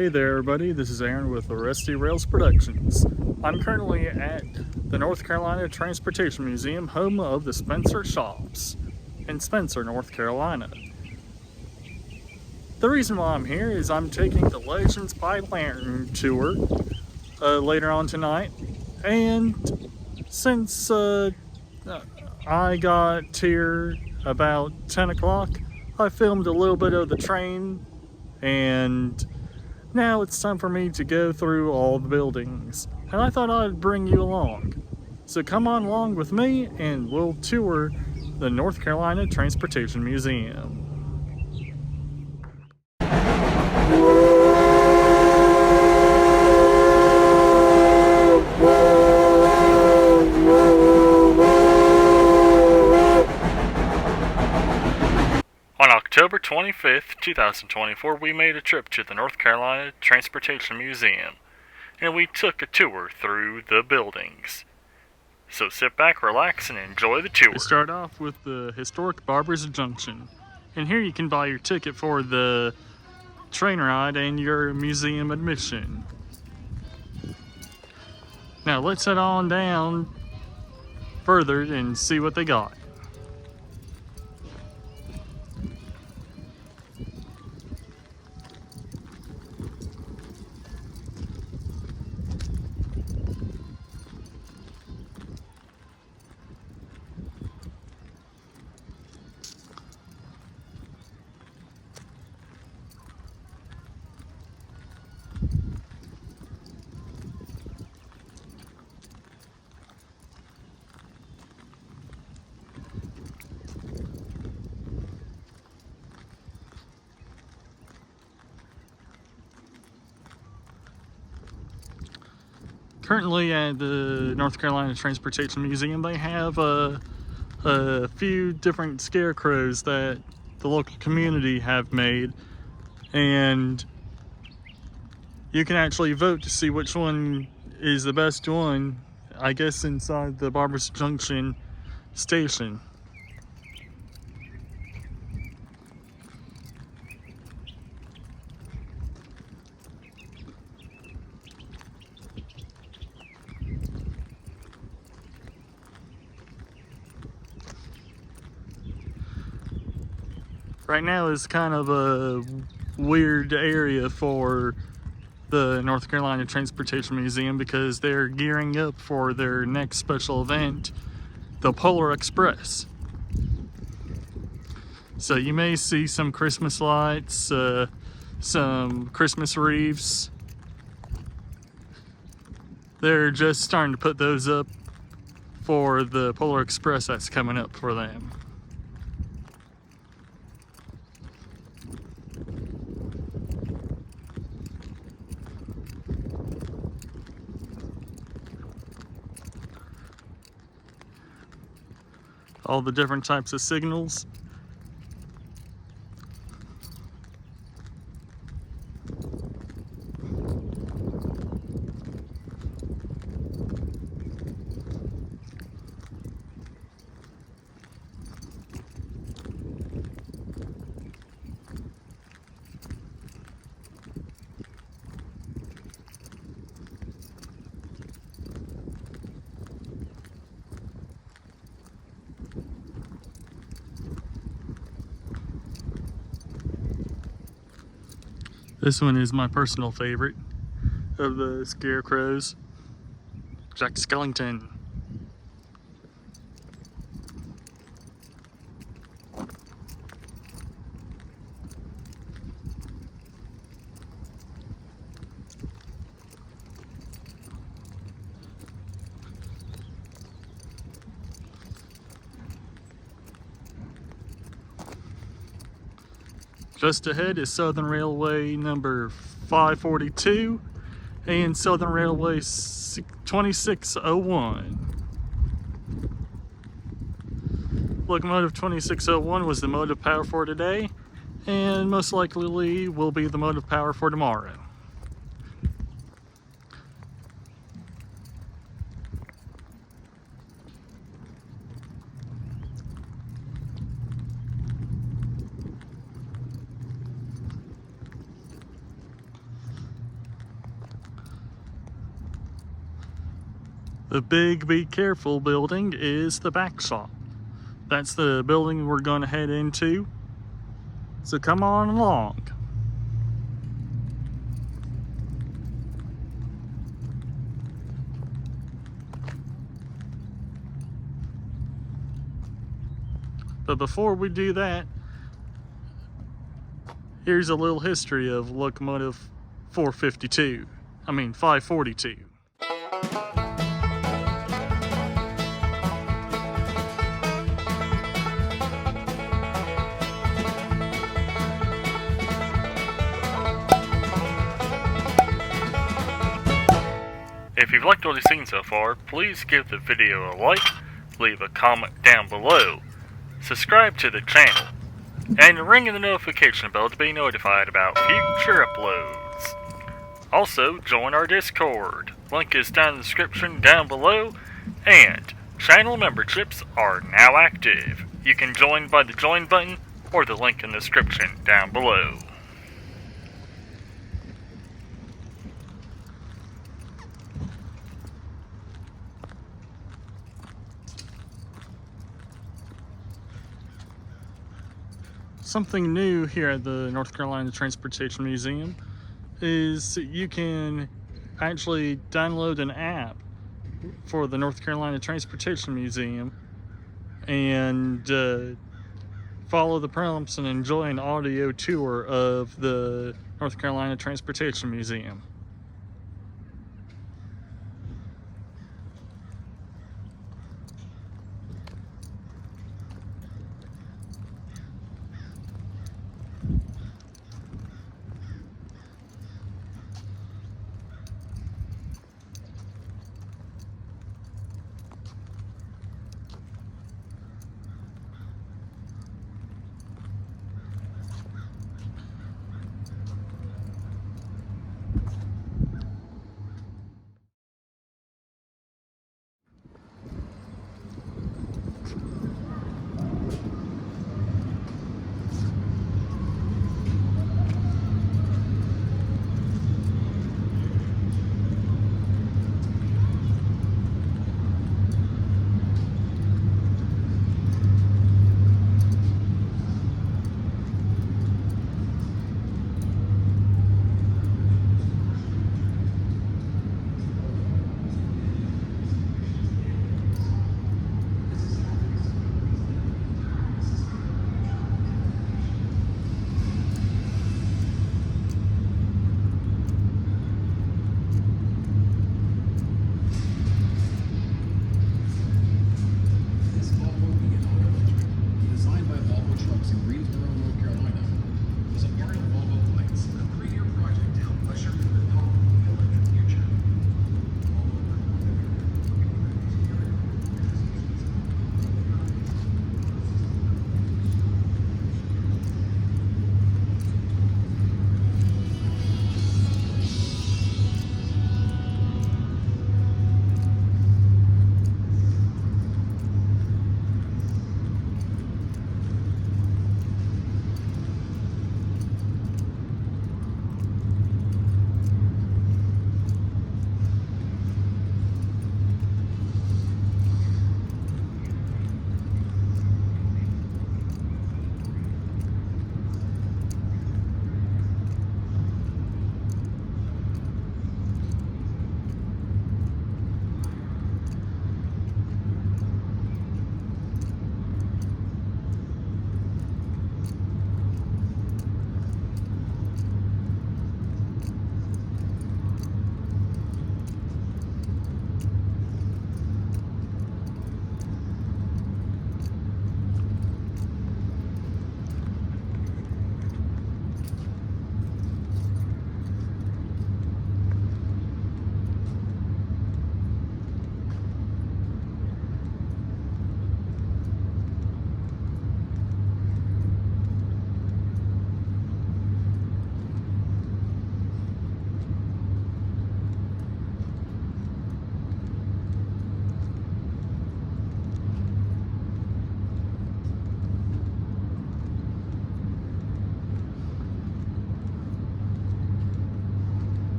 Hey there everybody, this is Aaron with the Rusty Rails Productions. I'm currently at the North Carolina Transportation Museum, home of the Spencer Shops in Spencer, North Carolina. The reason why I'm here is I'm taking the Legends by Lantern tour later on tonight, and since I got here about 10 o'clock, I filmed a little bit of the train, and now it's time for me to go through all the buildings, and I thought I'd bring you along. So come on along with me and we'll tour the North Carolina Transportation Museum. On October 25th, 2024, we made a trip to the North Carolina Transportation Museum, and we took a tour through the buildings. So sit back, relax, and enjoy the tour. We start off with the historic Barbers Junction, and here you can buy your ticket for the train ride and your museum admission. Now let's head on down further and see what they got. Currently at the North Carolina Transportation Museum, they have a few different scarecrows that the local community have made, and you can actually vote to see which one is the best one, I guess, inside the Barbers Junction station. Right now is kind of a weird area for the North Carolina Transportation Museum because they're gearing up for their next special event, the Polar Express. So you may see some Christmas lights, some Christmas wreaths. They're just starting to put those up for the Polar Express that's coming up for them. All the different types of signals. This one is my personal favorite of the scarecrows, Jack Skellington. Just ahead is Southern Railway number 542 and Southern Railway 2601. Locomotive 2601 was the motive power for today, and most likely will be the motive power for tomorrow. The big Be Careful building is the back shop. That's the building we're going to head into. So come on along. But before we do that, here's a little history of locomotive 542. If you've liked what you've seen so far, please give the video a like, leave a comment down below, subscribe to the channel, and ring the notification bell to be notified about future uploads. Also, join our Discord. Link is down in the description down below, and channel memberships are now active. You can join by the join button or the link in the description down below. Something new here at the North Carolina Transportation Museum is you can actually download an app for the North Carolina Transportation Museum and follow the prompts and enjoy an audio tour of the North Carolina Transportation Museum.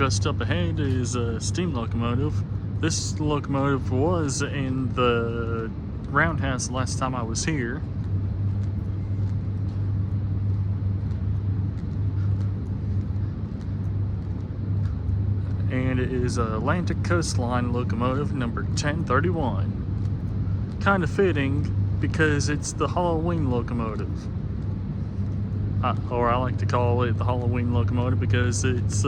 just up ahead is a steam locomotive. This locomotive was in the roundhouse last time I was here. And it is a Atlantic Coastline locomotive number 1031. Kind of fitting because it's the Halloween locomotive. Or I like to call it the Halloween locomotive because it's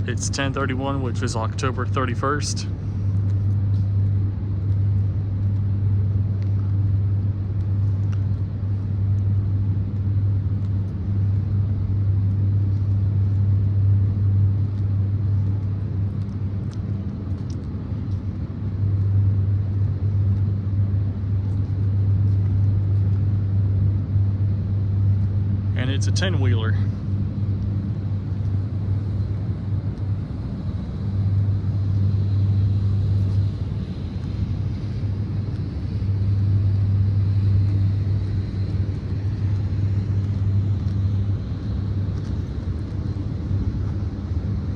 1031, which is October 31st. And it's a 10-wheeler.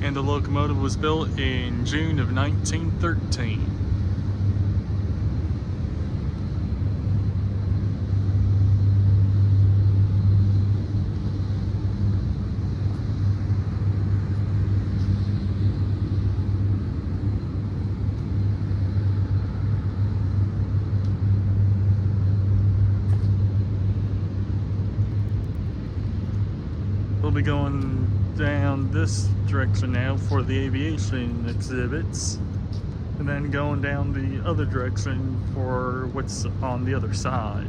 And the locomotive was built in June of 1913. We'll be going down this direction now for the aviation exhibits, and then going down the other direction for what's on the other side.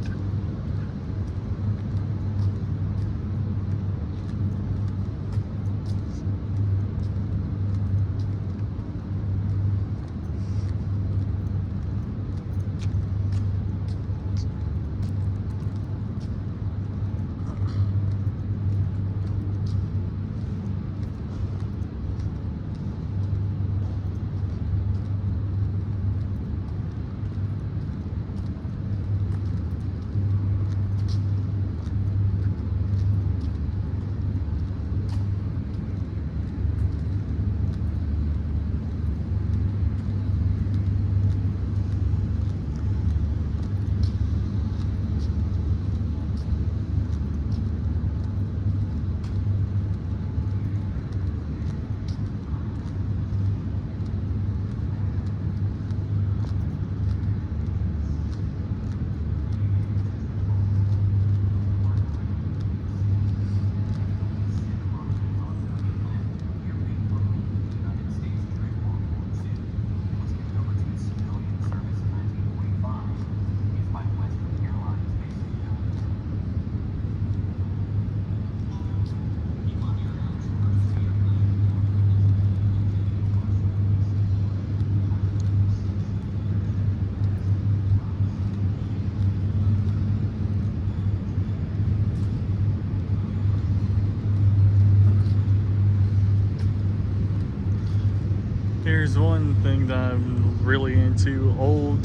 Here's one thing that I'm really into, old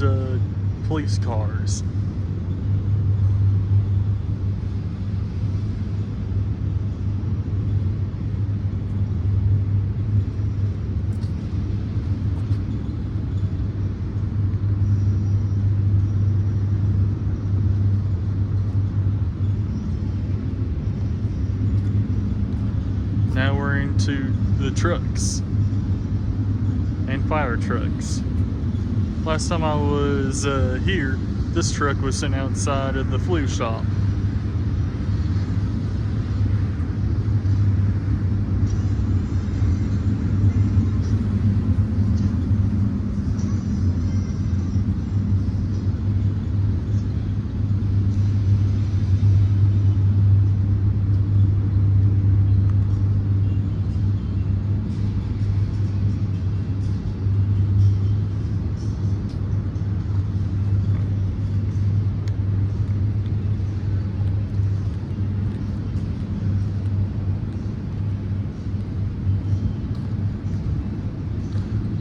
police cars. Now we're into the trucks and fire trucks. Last time I was here, this truck was sitting outside of the flue shop.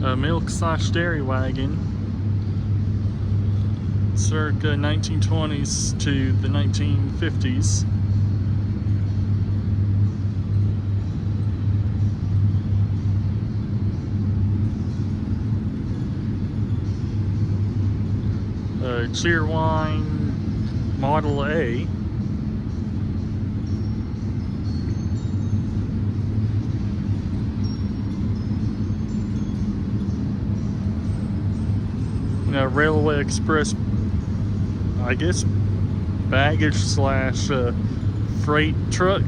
A milk/dairy wagon, circa 1920s to the 1950s. Cheerwine Model A. Railway Express, I guess, baggage slash freight truck.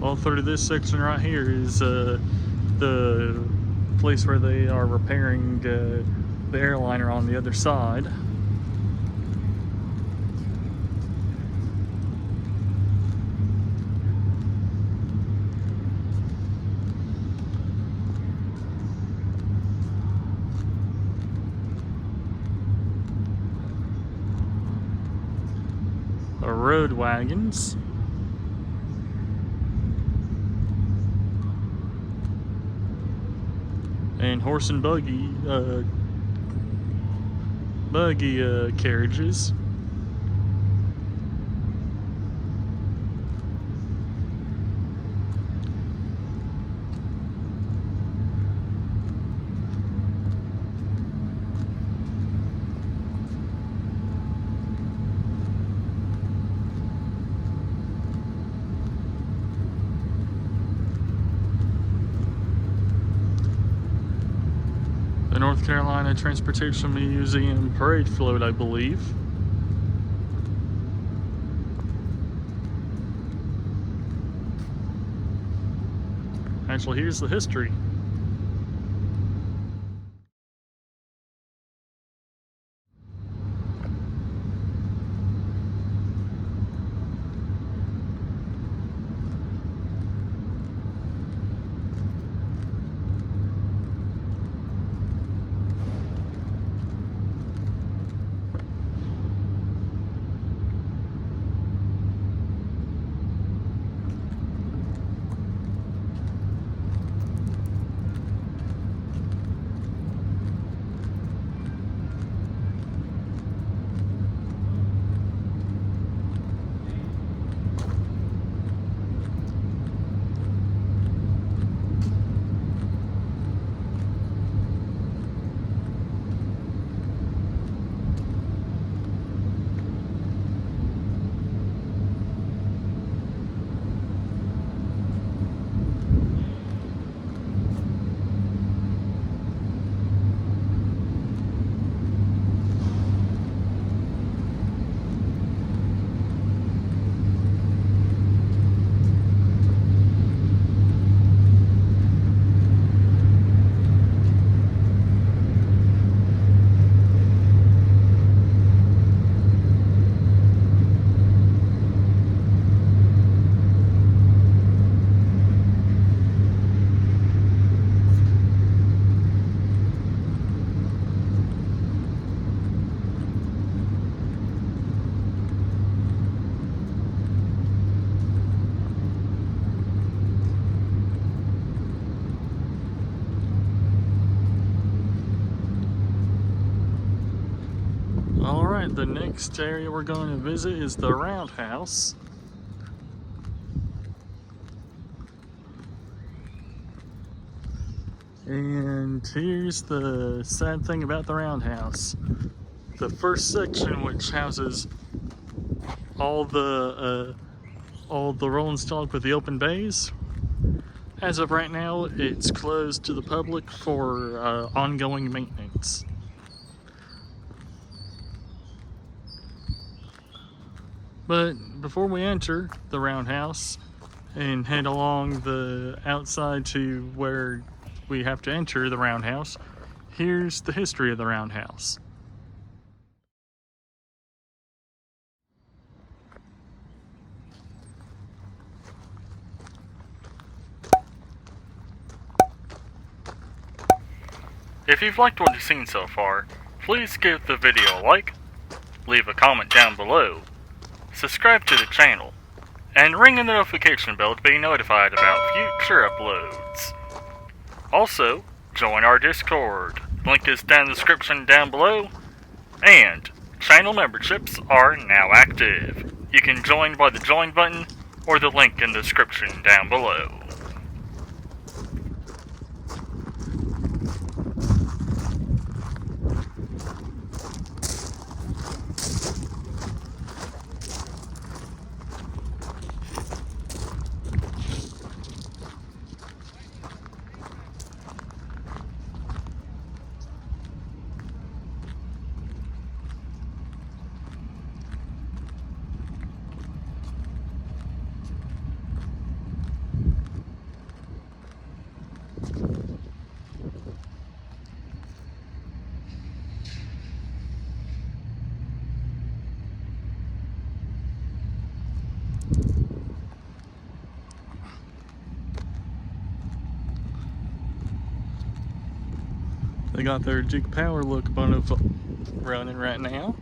All through this section right here is the place where they are repairing the airliner on the other side. Road wagons. And horse and buggy carriages. The North Carolina Transportation Museum parade float, I believe. Actually, here's the history. Alright, the next area we're going to visit is the Roundhouse. And here's the sad thing about the Roundhouse. The first section, which houses all the rolling stock with the open bays, as of right now, it's closed to the public for ongoing maintenance. But before we enter the Roundhouse and head along the outside to where we have to enter the Roundhouse, here's the history of the Roundhouse. If you've liked what you've seen so far, please give the video a like, leave a comment down below, subscribe to the channel, and ring the notification bell to be notified about future uploads. Also, join our Discord. Link is down in the description down below, and channel memberships are now active. You can join by the join button or the link in the description down below. They got their Duke Power locomotive running right now.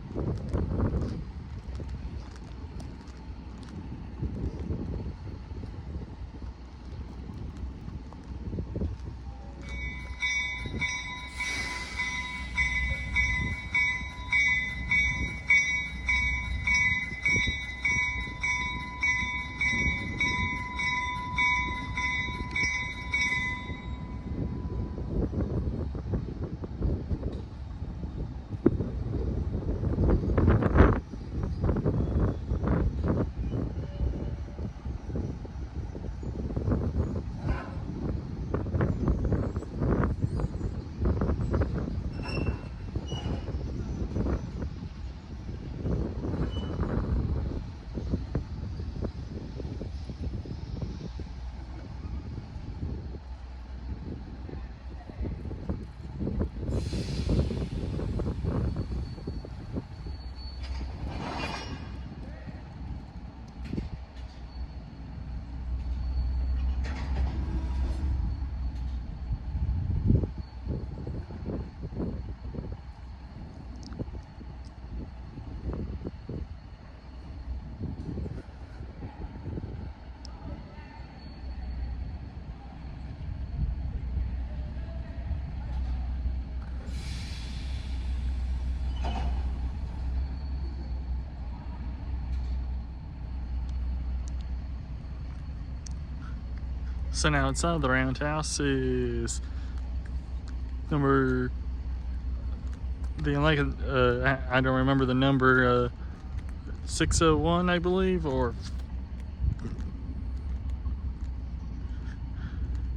So now outside the roundhouse is number, I don't remember the number, 601, I believe,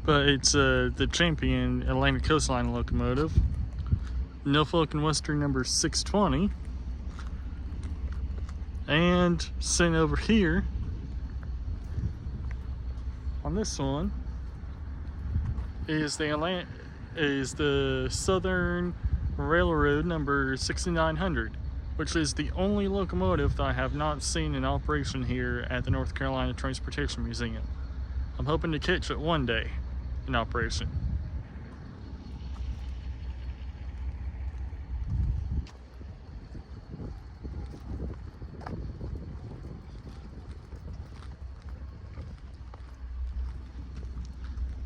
but it's the Champion Atlantic Coastline locomotive. Norfolk and Western number 620. And sitting over here on this one is the Southern Railroad number 6900, which is the only locomotive that I have not seen in operation here at the North Carolina Transportation Museum. I'm hoping to catch it one day in operation.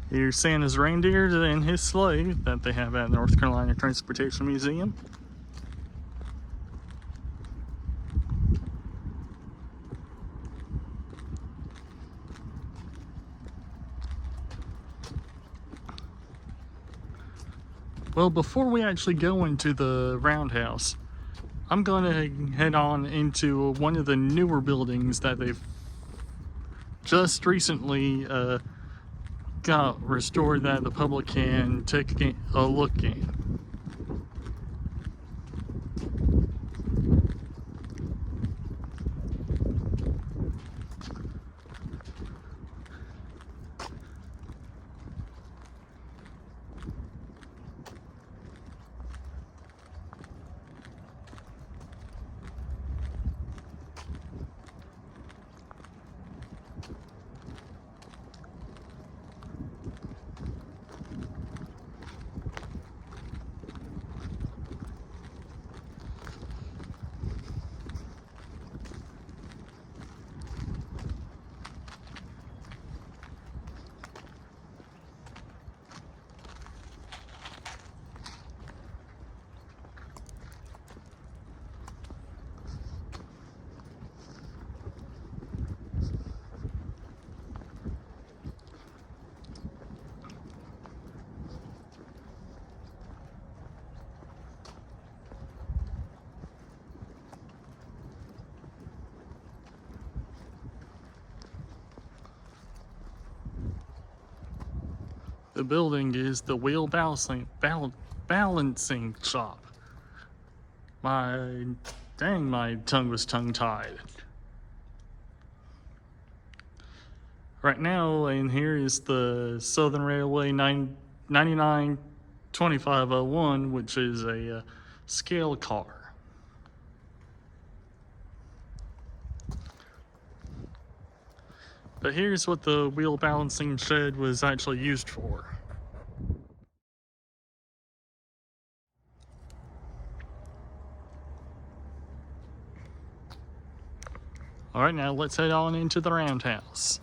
Here's Santa's reindeer and his sleigh that they have at the North Carolina Transportation Museum. Well, before we actually go into the roundhouse, I'm going to head on into one of the newer buildings that they've just recently got restored that the public can take a look in. The building is the wheel balancing shop. My tongue was tongue-tied. Right now in here is the Southern Railway 992501, which is a scale car. But here's what the wheel balancing shed was actually used for. Alright, now let's head on into the roundhouse.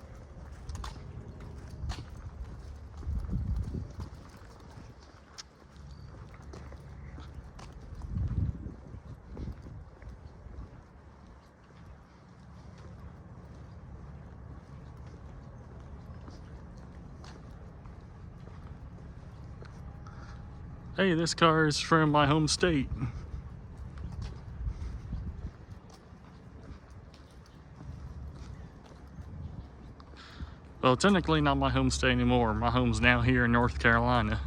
Hey, this car is from my home state. Well, technically not my home state anymore. My home's now here in North Carolina.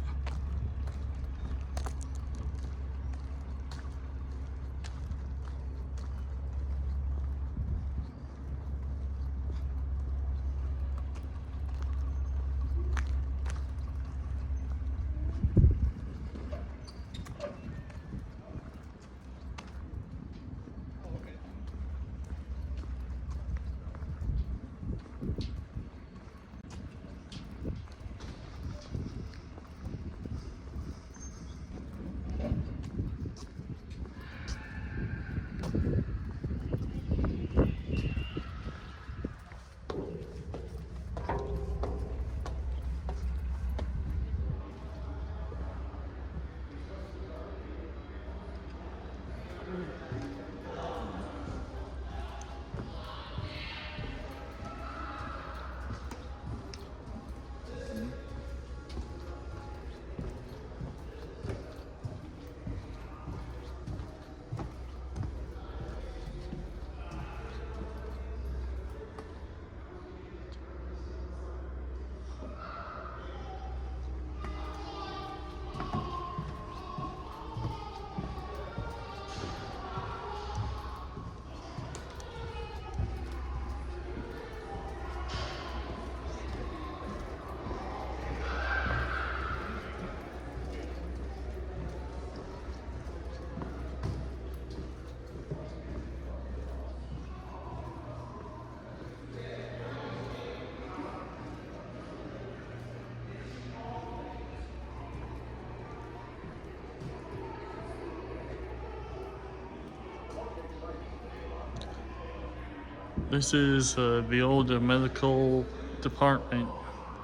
This is the old medical department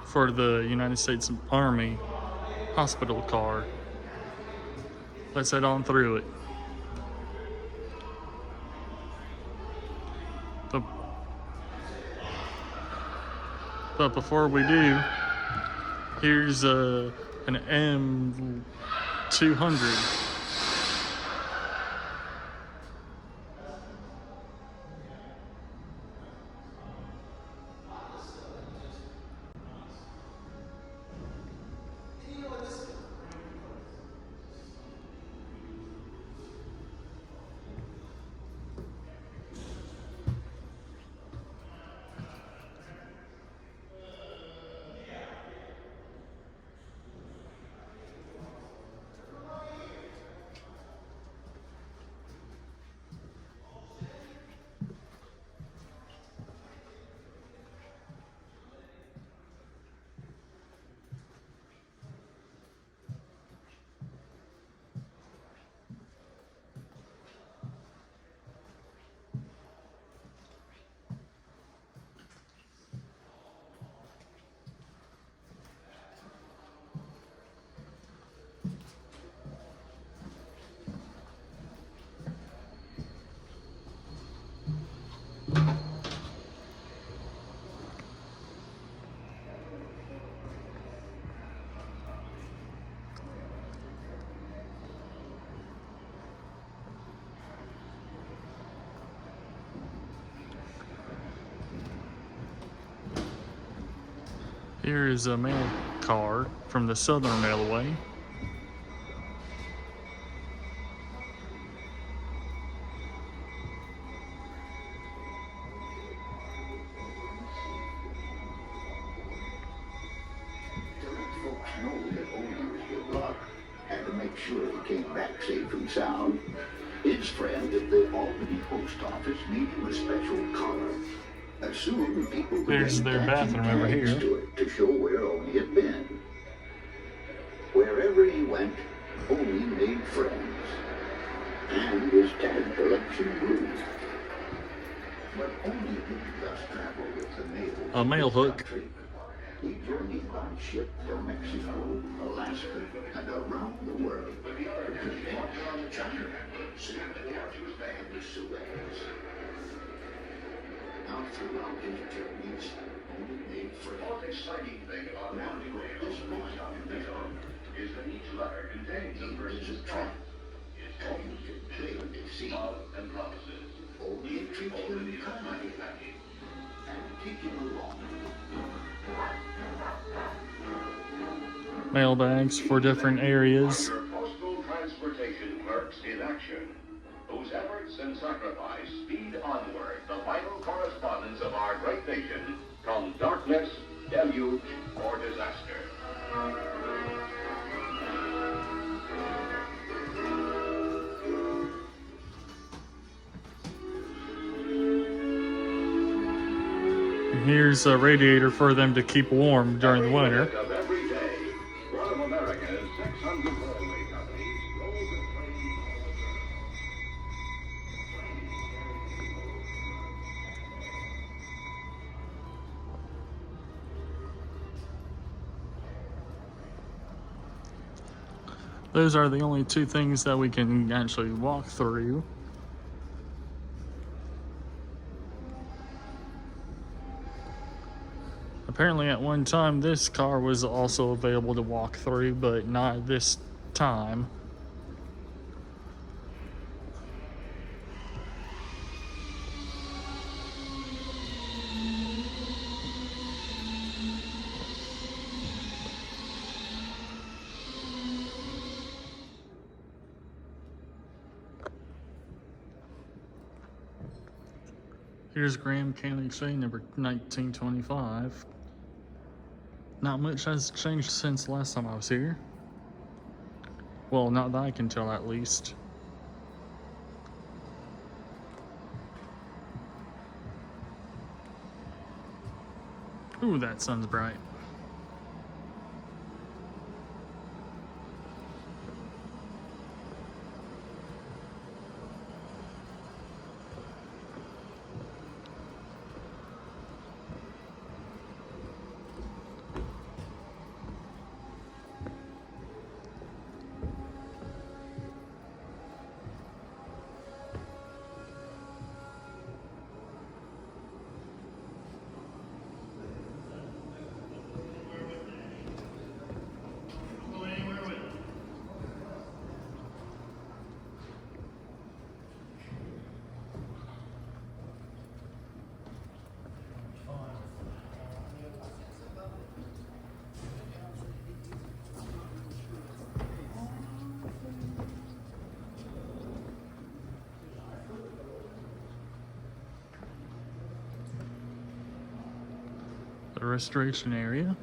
for the United States Army hospital car. Let's head on through it. But before we do, here's an M200. Here is a mail car from the Southern Railway. Sure he came back safe and sound. His friend at the Albany post office made him a special collar. Soon people There's their bathroom over here to it to show where Omi had been. Wherever he went, Omi made friends, and his tag collection grew. But Omi didn't just travel with the mail. A mail hook. He journeyed by ship to Mexico, Alaska, and around the world. China, and Suez. Now throughout his journeys, Omi made friends. The most exciting thing about Mountain Rail is that each letter contains a person's trap. Omi could plainly see and promises. Omi treated him kindly and take him along. Mailbags for different areas. Postal transportation clerks in action, whose efforts and sacrifice speed onward the vital correspondence of our great nation from darkness, deluge, or disaster. Here's a radiator for them to keep warm during the winter. Of every day, one of America's 600 railway companies rolls a train Those are the only two things that we can actually walk through. Apparently at one time this car was also available to walk through, but not this time. Here's Grand Canyon Train number 1925. Not much has changed since last time I was here. Well, not that I can tell, at least. Ooh, that sun's bright. The restoration area.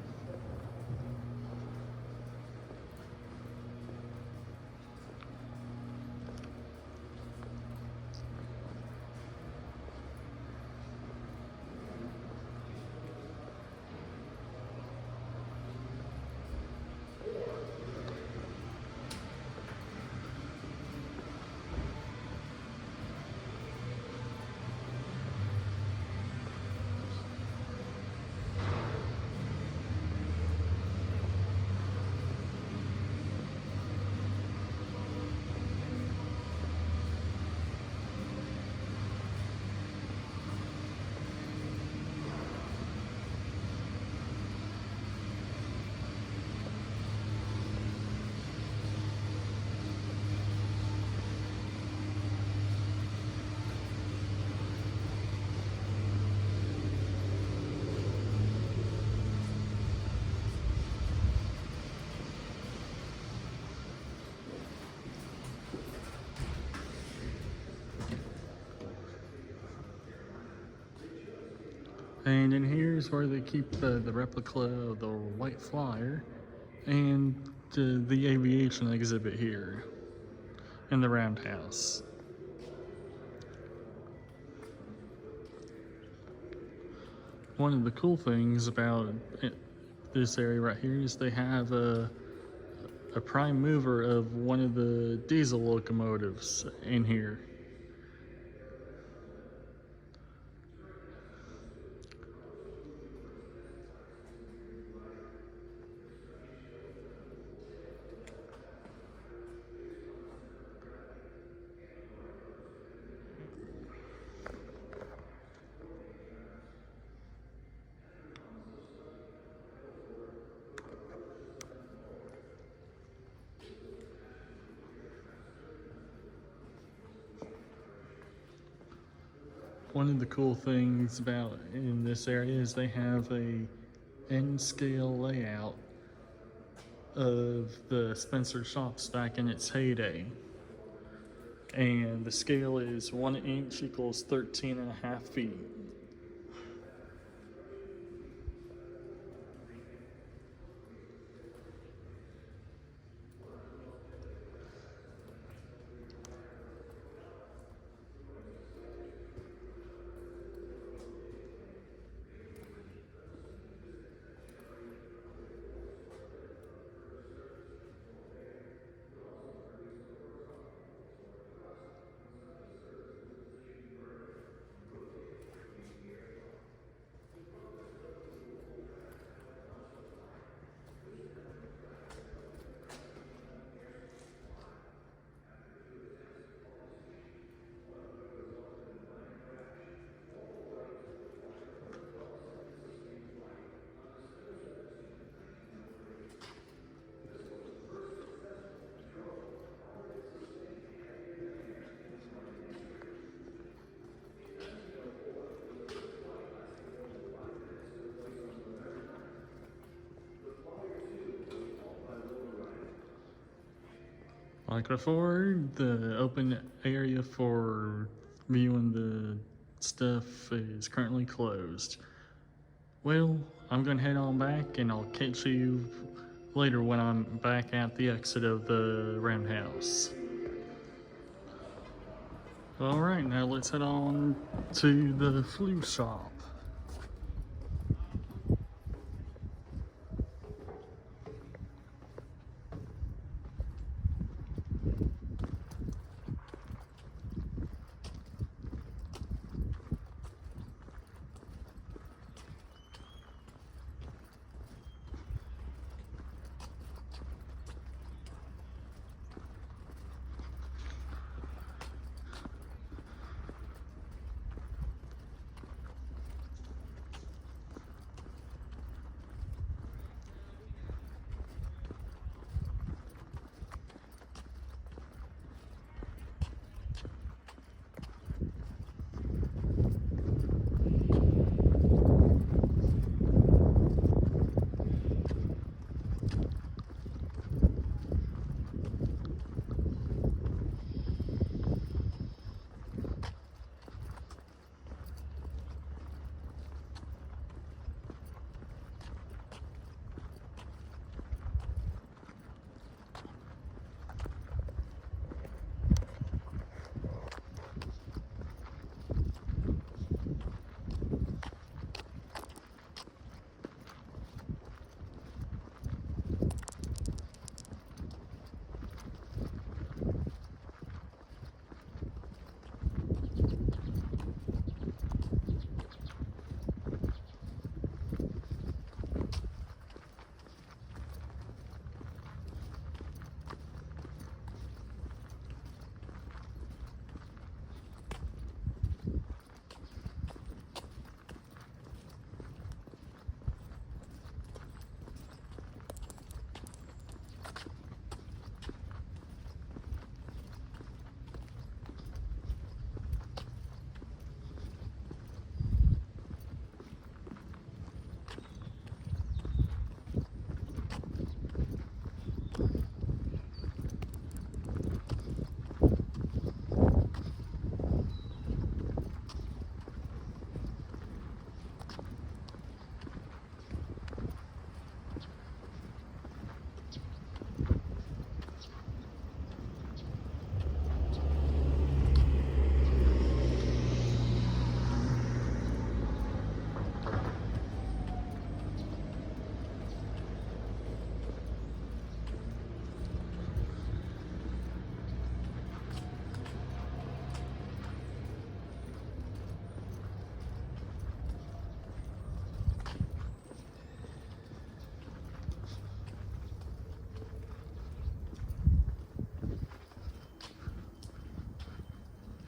And in here is where they keep the replica of the White Flyer and the aviation exhibit here in the Roundhouse. One of the cool things about this area right here is they have a prime mover of one of the diesel locomotives in here. One of the cool things about in this area is they have a N-scale layout of the Spencer shops back in its heyday. And the scale is 1 inch equals 13.5 feet. Like before, the open area for viewing the stuff is currently closed. Well, I'm gonna head on back and I'll catch you later when I'm back at the exit of the Roundhouse. Alright, now let's head on to the flu shop.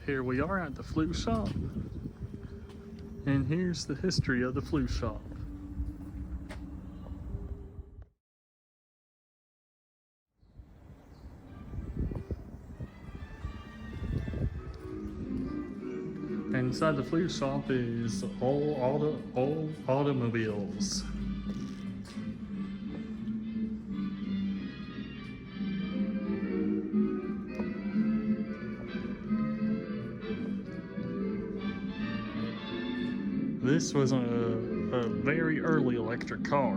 Here we are at the flute shop. And here's the history of the flute shop. Inside the flute shop is old automobiles. This was a very early electric car.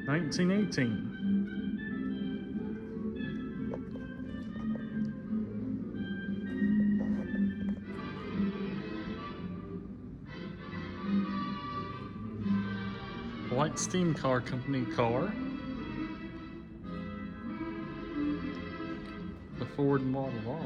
1918. White Steam Car Company car. The Ford Model R.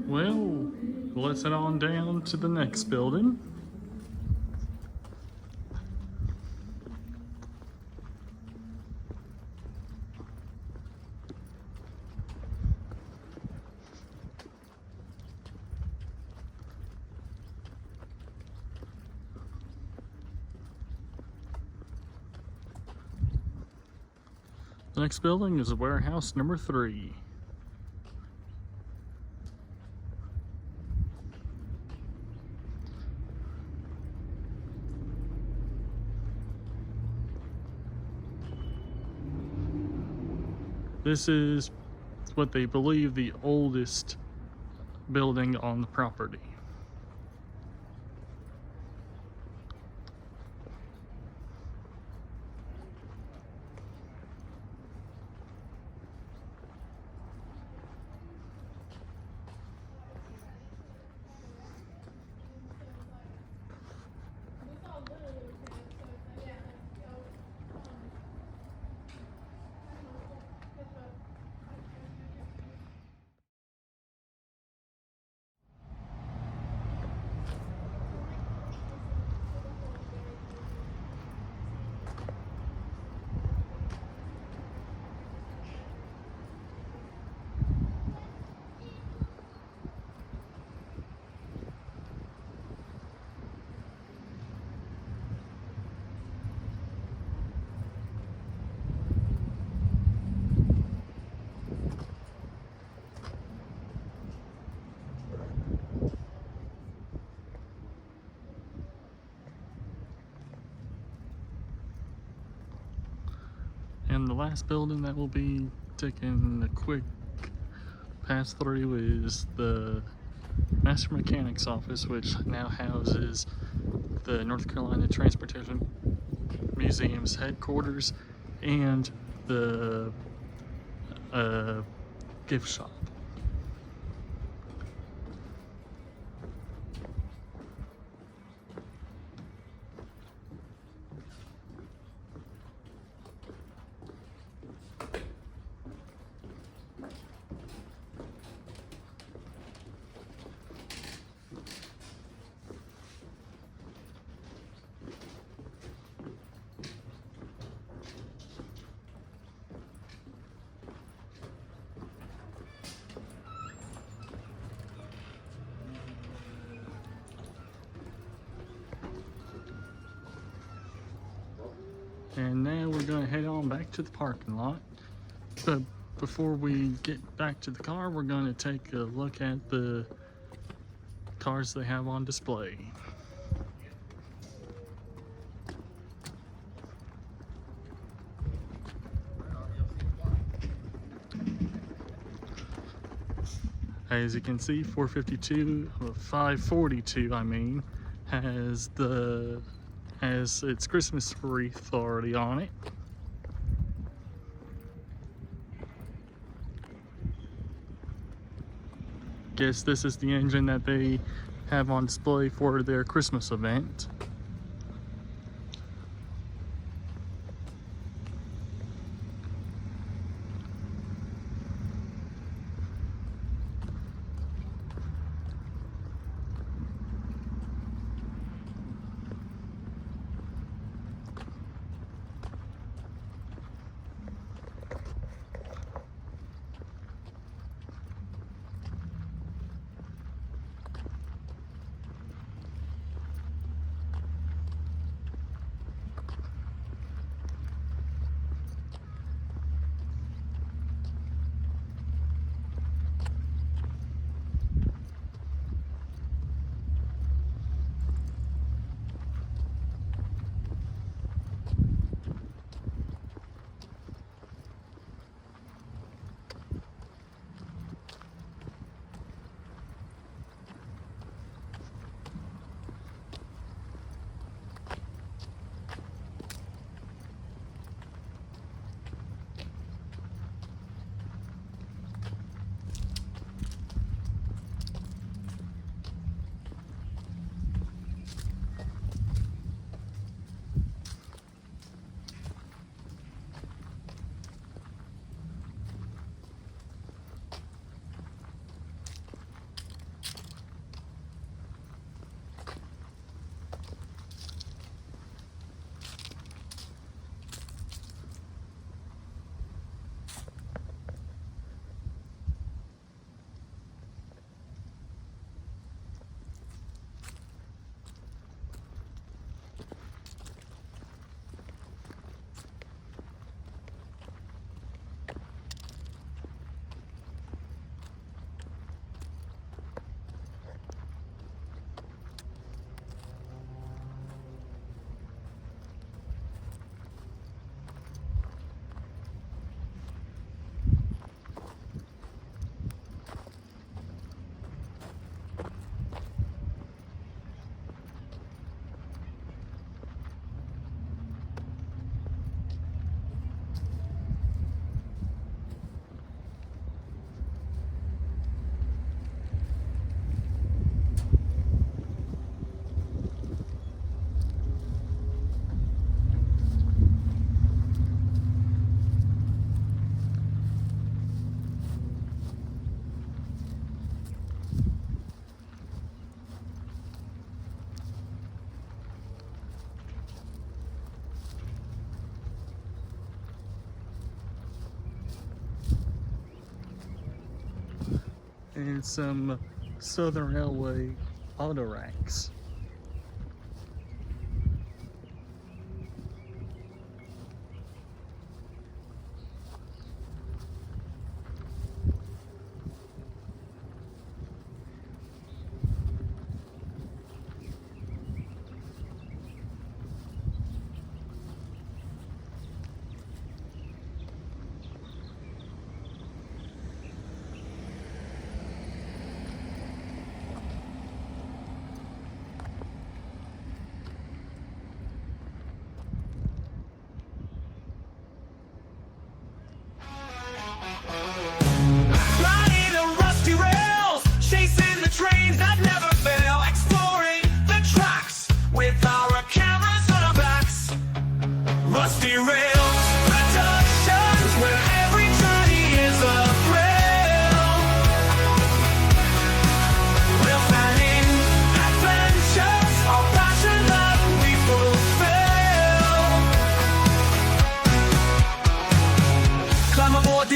Well, let's head on down to the next building. The next building is warehouse number 3. This is what they believe the oldest building on the property. And the last building that we'll be taking a quick pass through is the Master Mechanic's office, which now houses the North Carolina Transportation Museum's headquarters and the gift shop. And now we're going to head on back to the parking lot. But before we get back to the car, we're going to take a look at the cars they have on display. As you can see, 542, I mean, has its Christmas wreath already on it. Guess this is the engine that they have on display for their Christmas event. And some Southern Railway auto racks.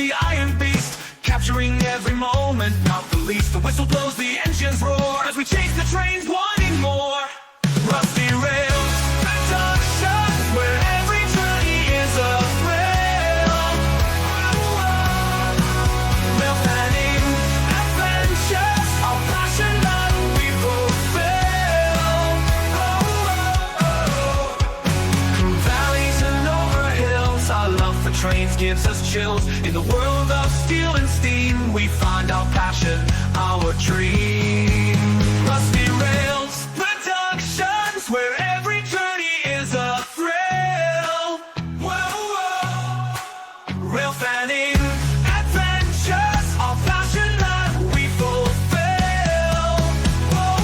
the Iron Beast, capturing every moment, not the least. The whistle blows, the engines roar, as we chase the trains wanting more. Rusty rails, productions, where every journey is a thrill. Rail fanning, adventures, our passion that we fulfill. Through valleys and over hills, our love for trains gives us chills. In the world of steel and steam, we find our passion, our dream. Rusty rails, productions, where every journey is a thrill. Whoa. Rail fanning, adventures, our passion that we fulfill. Whoa.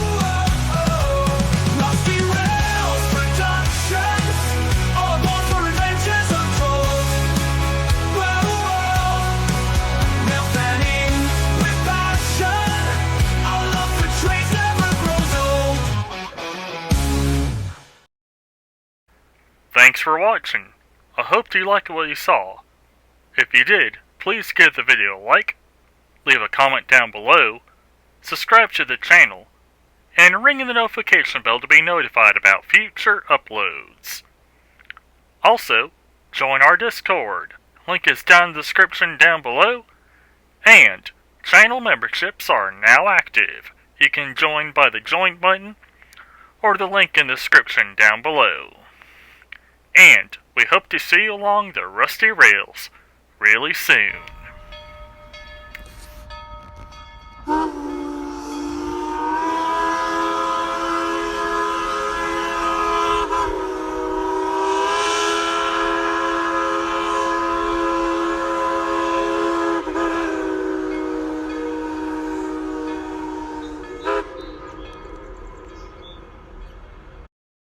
Rusty rails, productions, all born for adventures untold. Whoa. Rail fanning, with passion, our love for trains never grows old. Thanks for watching. I hope you liked what you saw. If you did, please give the video a like, leave a comment down below, subscribe to the channel, and ring the notification bell to be notified about future uploads. Also, join our Discord. Link is down in the description down below, and channel memberships are now active. You can join by the join button or the link in the description down below. And we hope to see you along the rusty rails really soon.